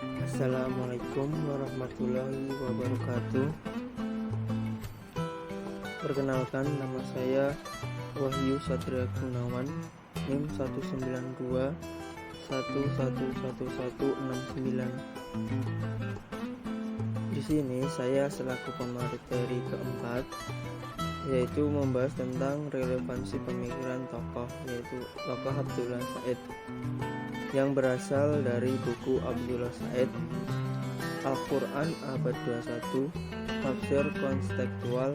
Assalamualaikum warahmatullahi wabarakatuh. Perkenalkan, nama saya Wahyu Satria Gunawan, NIM 192111169. Di sini saya selaku pemateri keempat, yaitu membahas tentang relevansi pemikiran tokoh, yaitu tokoh Abdullah Said, yang berasal dari buku Abdullah Said, Al-Quran Abad 21, Tafsir Kontekstual,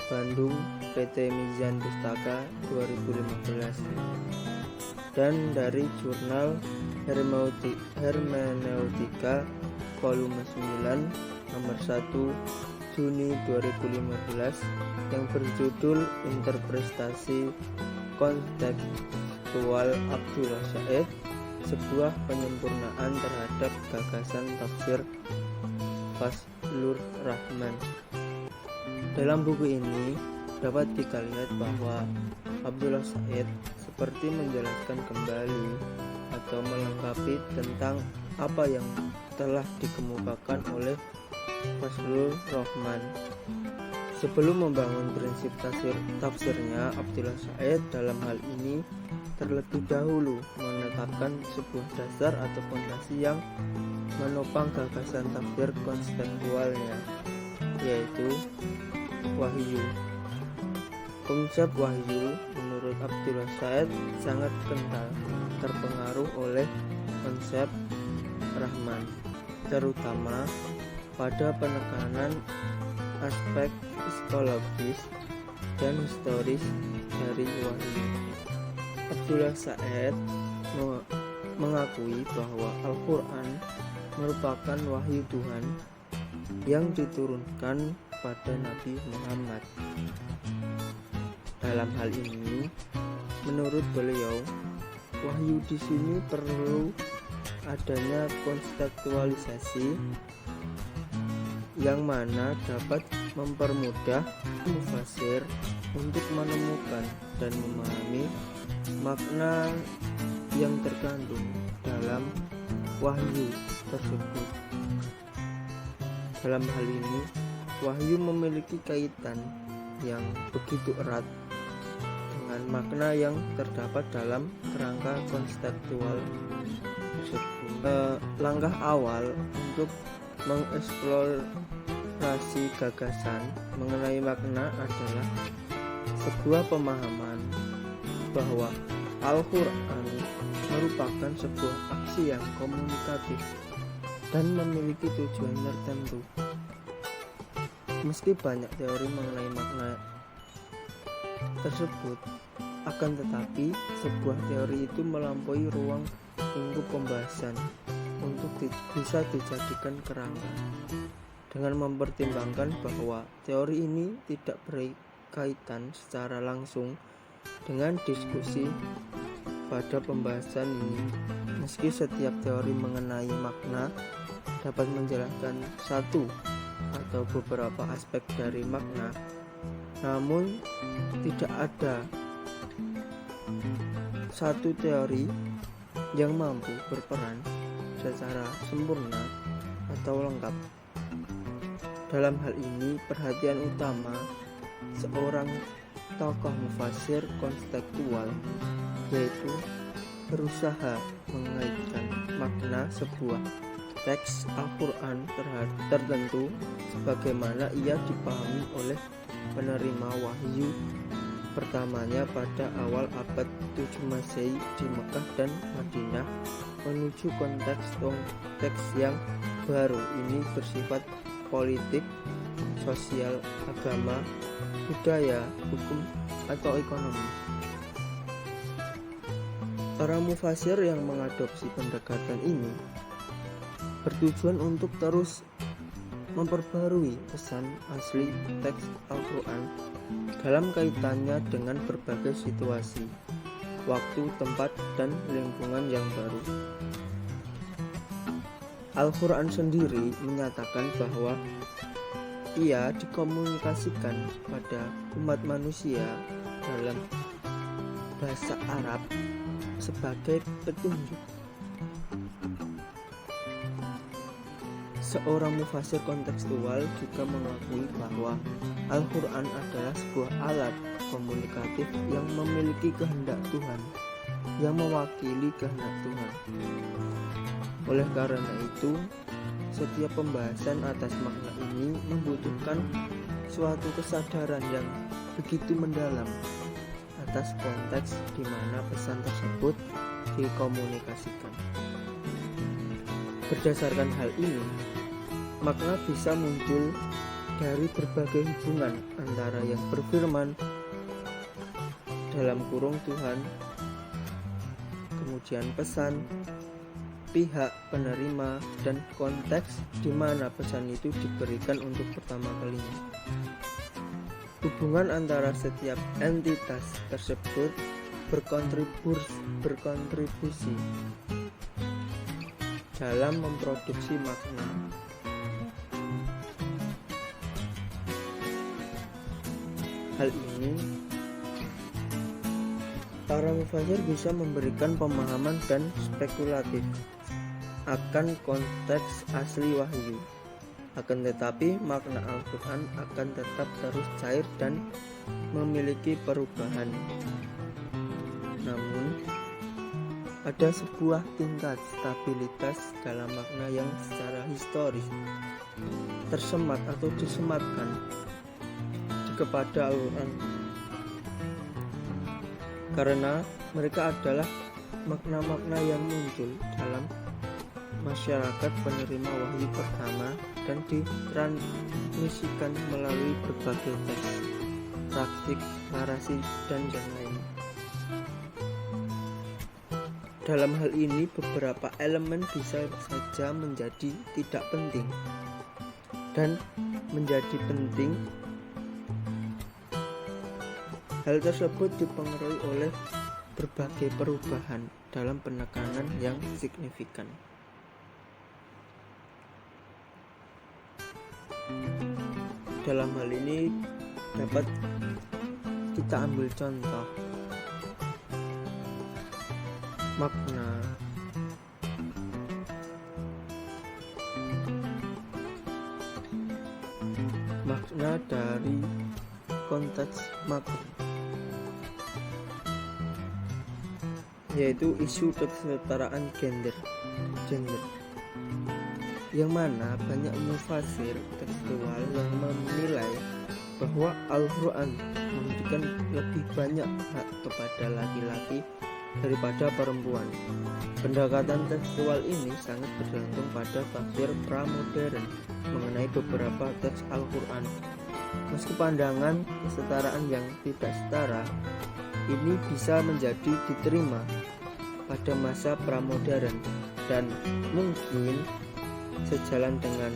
Bandung, PT Mizan Pustaka 2015, dan dari jurnal Hermeneutika volume 9 nomor 1 Juni 2015 yang berjudul Interpretasi Kontekstual Abdullah Said, sebuah penyempurnaan terhadap gagasan tafsir Fazlur Rahman. Dalam buku ini dapat kita lihat bahwa Abdullah Said seperti menjelaskan kembali atau melengkapi tentang apa yang telah dikemukakan oleh Fazlur Rahman. Sebelum membangun prinsip tafsirnya, Abdullah Said dalam hal ini terlebih dahulu menetapkan sebuah dasar atau fondasi yang menopang gagasan tafsir kontekstualnya, yaitu wahyu. Konsep wahyu menurut Abdullah Said sangat kental terpengaruh oleh konsep Rahman, terutama pada penekanan aspek psikologis dan historis dari wahyu. Abdullah Said mengakui bahwa Al-Quran merupakan wahyu Tuhan yang diturunkan pada Nabi Muhammad. Dalam hal ini, menurut beliau, wahyu di sini perlu adanya kontekstualisasi yang mana dapat mempermudah mufasir untuk menemukan dan memahami makna yang terkandung dalam wahyu tersebut. Dalam hal ini, wahyu memiliki kaitan yang begitu erat dengan makna yang terdapat dalam kerangka kontekstual tersebut. Langkah awal untuk mengeksplorasi gagasan mengenai makna adalah sebuah pemahaman bahwa Al-Quran merupakan sebuah aksi yang komunikatif dan memiliki tujuan tertentu. Meski banyak teori mengenai makna tersebut, akan tetapi sebuah teori itu melampaui ruang lingkup pembahasan untuk bisa dijadikan kerangka, dengan mempertimbangkan bahwa teori ini tidak berkaitan secara langsung dengan diskusi pada pembahasan ini. Meski setiap teori mengenai makna dapat menjelaskan satu atau beberapa aspek dari makna, namun tidak ada satu teori yang mampu berperan secara sempurna atau lengkap. Dalam hal ini, perhatian utama seorang tokoh mufasir kontekstual yaitu berusaha mengaitkan makna sebuah teks Al-Quran tertentu sebagaimana ia dipahami oleh penerima wahyu pertamanya pada awal abad 7 Masehi di Mekah dan Madinah menuju konteks yang baru ini bersifat politik, sosial, agama, budaya, hukum, atau ekonomi. Para mufasir yang mengadopsi pendekatan ini bertujuan untuk terus memperbarui pesan asli teks Al-Quran dalam kaitannya dengan berbagai situasi, waktu, tempat, dan lingkungan yang baru. Al-Quran sendiri menyatakan bahwa ia dikomunikasikan pada umat manusia dalam bahasa Arab sebagai petunjuk. Seorang mufasir kontekstual juga mengakui bahwa Al-Quran adalah sebuah alat komunikatif yang memiliki kehendak Tuhan, yang mewakili kehendak Tuhan. Oleh karena itu, setiap pembahasan atas makna ini membutuhkan suatu kesadaran yang begitu mendalam atas konteks di mana pesan tersebut dikomunikasikan. Berdasarkan hal ini, makna bisa muncul dari berbagai hubungan antara yang berfirman dalam kurung Tuhan, kemudian pesan, pihak penerima, dan konteks di mana pesan itu diberikan untuk pertama kalinya. Hubungan antara setiap entitas tersebut berkontribusi dalam memproduksi makna. Hal ini, para mufasir bisa memberikan pemahaman dan spekulatif akan konteks asli wahyu. Akan tetapi, makna Al-Quran akan tetap terus cair dan memiliki perubahan. Namun, ada sebuah tingkat stabilitas dalam makna yang secara historis tersemat atau disematkan kepada Al-Quran, karena mereka adalah makna-makna yang muncul dalam masyarakat penerima wahyu pertama dan ditransmisikan melalui berbagai teks, praktik, narasi, dan yang lain. Dalam hal ini, beberapa elemen bisa saja menjadi tidak penting dan menjadi penting. Hal tersebut dipengaruhi oleh berbagai perubahan dalam penekanan yang signifikan. Dalam hal ini dapat kita ambil contoh makna dari konteks makro, yaitu isu kesetaraan gender, yang mana banyak mufasir tekstual yang menilai bahwa Al-Quran memberikan lebih banyak hak kepada laki-laki daripada perempuan. Pendekatan tekstual ini sangat bergantung pada tafsir pramodern mengenai beberapa teks Al-Quran. Meski pandangan kesetaraan yang tidak setara ini bisa menjadi diterima pada masa pramodern dan mungkin sejalan dengan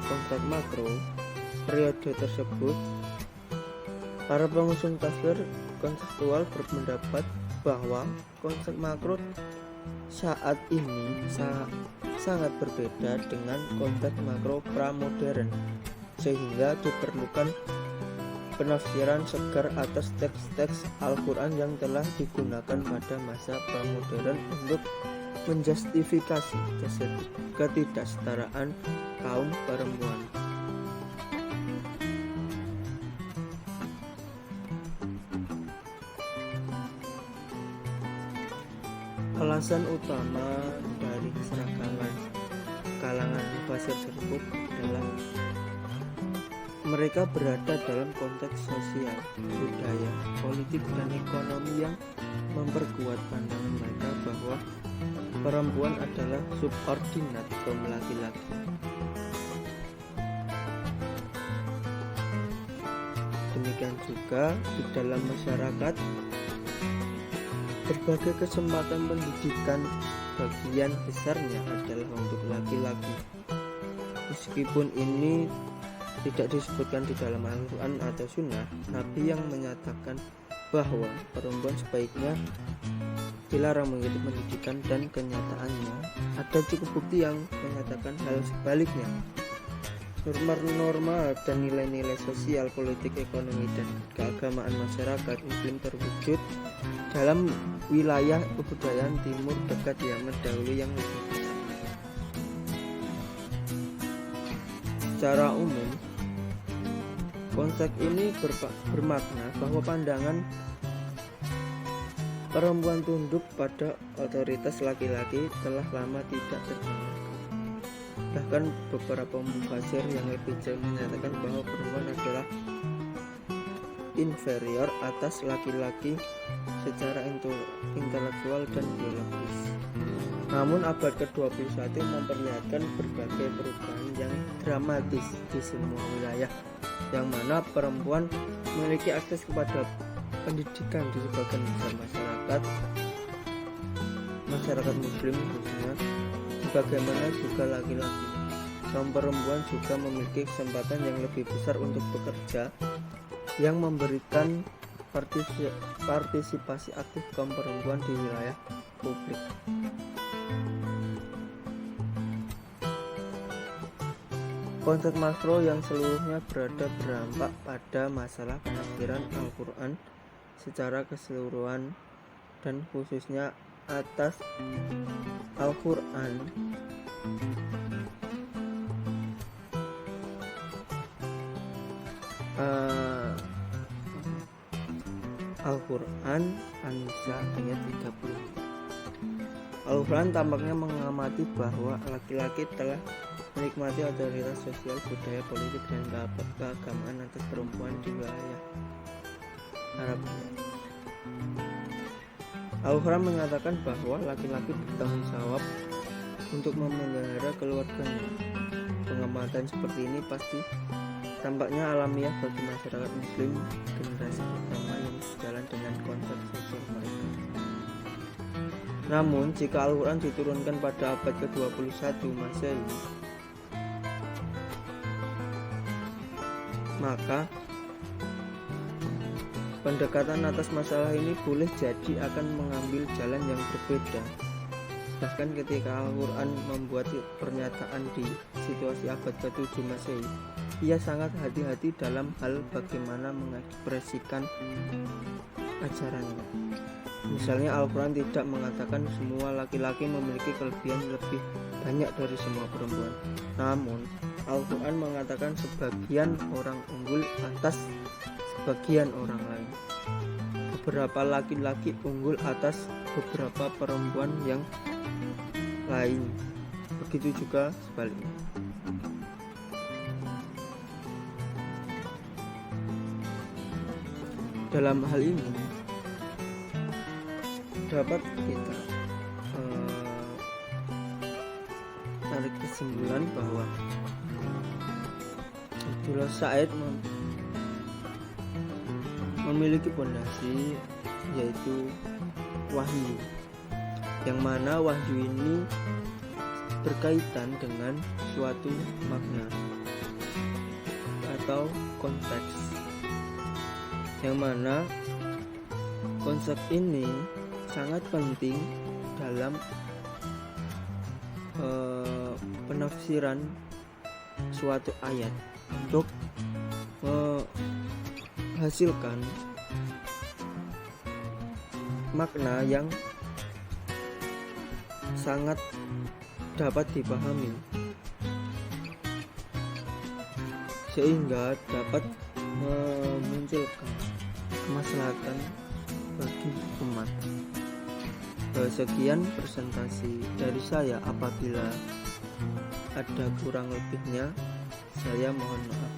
konteks makro periode tersebut, para pengusung tafsir kontekstual berpendapat bahwa konsep makro saat ini sangat berbeda dengan konteks makro pramodern, sehingga diperlukan penafsiran segar atas teks-teks Al-Quran yang telah digunakan pada masa pramodern untuk menjustifikasi ketidaksetaraan kaum perempuan. Alasan utama dari keseragaman kalangan mufasir tersebut adalah mereka berada dalam konteks sosial, budaya, politik, dan ekonomi yang memperkuat pandangan mereka bahwa perempuan adalah subordinat kaum laki-laki. Demikian juga di dalam masyarakat, berbagai kesempatan pendidikan bagian besarnya adalah untuk laki-laki. Meskipun ini tidak disebutkan di dalam Al-Quran atau Sunnah, Nabi yang menyatakan bahwa perempuan sebaiknya dilarang mengikuti pendidikan, dan kenyataannya ada cukup bukti yang menyatakan hal sebaliknya. Norma-norma dan nilai-nilai sosial, politik, ekonomi, dan keagamaan masyarakat Muslim terwujud dalam wilayah kebudayaan timur dekat Yaman dahulu yang lebih besar. Secara umum, konsep ini bermakna bahwa pandangan perempuan tunduk pada otoritas laki-laki telah lama tidak terdengar. Bahkan beberapa mufasir yang lebih jauh menyatakan bahwa perempuan adalah inferior atas laki-laki secara intelektual dan biologis. Namun abad ke-21 memperlihatkan berbagai perubahan yang dramatis di semua wilayah, yang mana perempuan memiliki akses kepada pendidikan di sebagian besar masyarakat muslim khususnya, sebagaimana juga laki-laki. Kaum perempuan juga memiliki kesempatan yang lebih besar untuk bekerja, yang memberikan partisipasi aktif kaum perempuan di wilayah publik. Konsep makro yang seluruhnya berdampak pada masalah penafsiran Al-Quran secara keseluruhan dan khususnya atas Al-Quran An-Nisa ayat 30. Al-Quran tampaknya mengamati bahwa laki-laki telah menikmati otoritas sosial, budaya, politik, dan keagamaan atas perempuan di wilayah Arab. Al-Quran mengatakan bahwa laki-laki bertanggung jawab untuk memelihara keluarganya. Pengamatan seperti ini pasti tampaknya alamiah bagi masyarakat muslim generasi pertama yang sejalan dengan konsep sosial mereka. Namun, jika Al-Quran diturunkan pada abad ke-21 Masehi, maka pendekatan atas masalah ini boleh jadi akan mengambil jalan yang berbeda. Bahkan ketika Al-Quran membuat pernyataan di situasi abad ke-7 Masehi, ia sangat hati-hati dalam hal bagaimana mengekspresikan ajarannya. Misalnya, Al-Quran tidak mengatakan semua laki-laki memiliki kelebihan lebih banyak dari semua perempuan. Namun, Al-Quran mengatakan sebagian orang unggul atas sebagian orang lain. Beberapa laki-laki unggul atas beberapa perempuan yang lain. Begitu juga sebaliknya. Dalam hal ini dapat kita tarik kesimpulan bahwa Abdullah Sa'id memiliki fondasi, yaitu wahyu, yang mana wahyu ini berkaitan dengan suatu makna atau konteks, yang mana konsep ini sangat penting dalam penafsiran suatu ayat untuk menghasilkan makna yang sangat dapat dipahami sehingga dapat memunculkan kemaslahatan bagi umat. Sekian presentasi dari saya. Apabila ada kurang lebihnya, saya mohon maaf.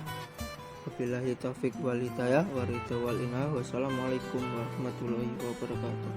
Wabillahi taufik wal hidayah wa ridha wal inayah. Wassalamualaikum warahmatullahi wabarakatuh.